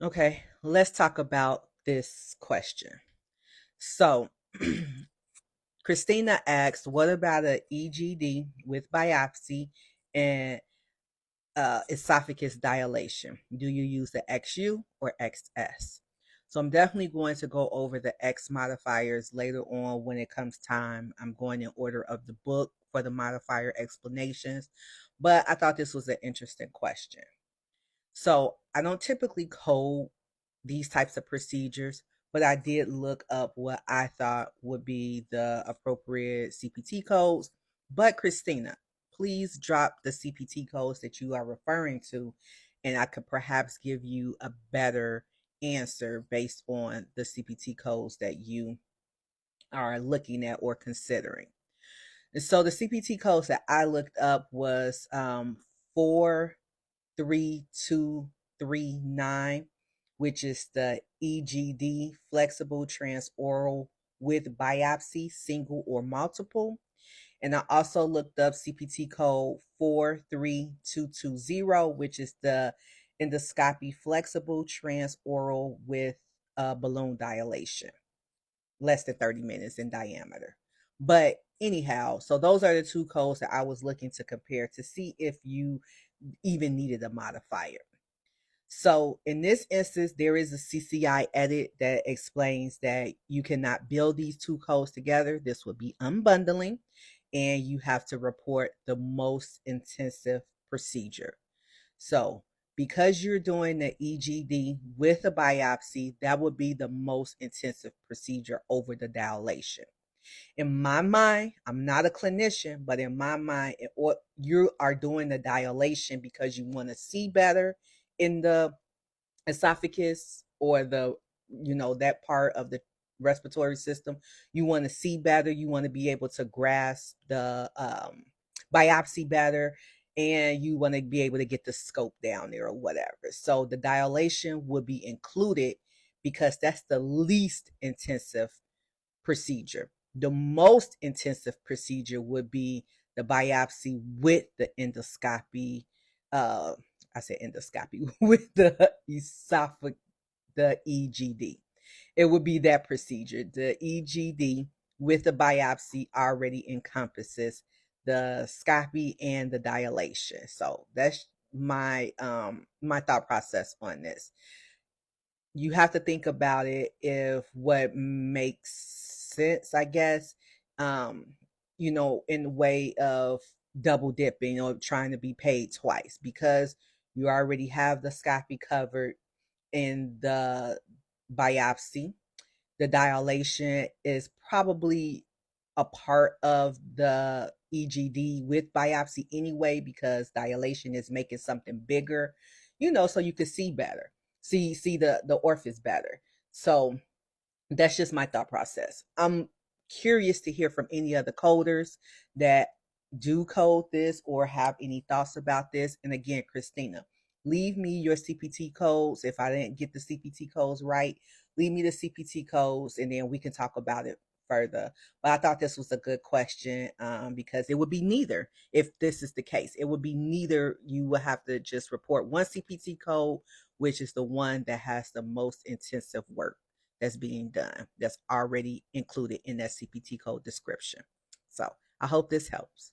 Okay, let's talk about this question. So, Christina asked, what about an EGD with biopsy and esophagus dilation? Do you use the XU or XS? So I'm definitely going to go over the X modifiers later on when it comes time. I'm going in order of the book for the modifier explanations, but I thought this was an interesting question. So I don't typically code these types of procedures, but I did look up what I thought would be the appropriate CPT codes. But Christina, please drop the CPT codes that you are referring to, and I could perhaps give you a better answer based on the CPT codes that you are looking at or considering. And so the CPT codes that I looked up was 43239, which is the EGD flexible transoral with biopsy, single or multiple. And I also looked up CPT code 43220, which is the endoscopy flexible transoral with balloon dilation, less than 30 minutes in diameter. But anyhow, so those are the two codes that I was looking to compare to see if you even needed a modifier. So in this instance, there is a CCI edit that explains that you cannot build these two codes together. This would be unbundling, and you have to report the most intensive procedure. So because you're doing the EGD with a biopsy, that would be the most intensive procedure over the dilation. In my mind, I'm not a clinician, but in my mind, you are doing the dilation because you want to see better in the esophagus or that part of the respiratory system. You want to see better. You want to be able to grasp the biopsy better, and you want to be able to get the scope down there or whatever. So the dilation would be included because that's the least intensive procedure. The most intensive procedure would be the biopsy with the endoscopy. Uh, I said endoscopy with the esophagus, the EGD. It would be that procedure. The EGD with the biopsy already encompasses the scopy and the dilation. So that's my thought process on this. You have to think about it if what makes sense, I guess, um, in the way of double dipping or trying to be paid twice because you already have the scopy covered in the biopsy. The dilation is probably a part of the EGD with biopsy anyway because dilation is making something bigger, so you can see better, see the orifice better. So that's just my thought process. I'm curious to hear from any other coders that do code this or have any thoughts about this. And again, Christina, leave me your CPT codes. If I didn't get the CPT codes right, leave me the CPT codes and then we can talk about it further. But I thought this was a good question because it would be neither if this is the case. It would be neither. You would have to just report one CPT code, which is the one that has the most intensive work that's being done that's already included in that CPT code description. So I hope this helps.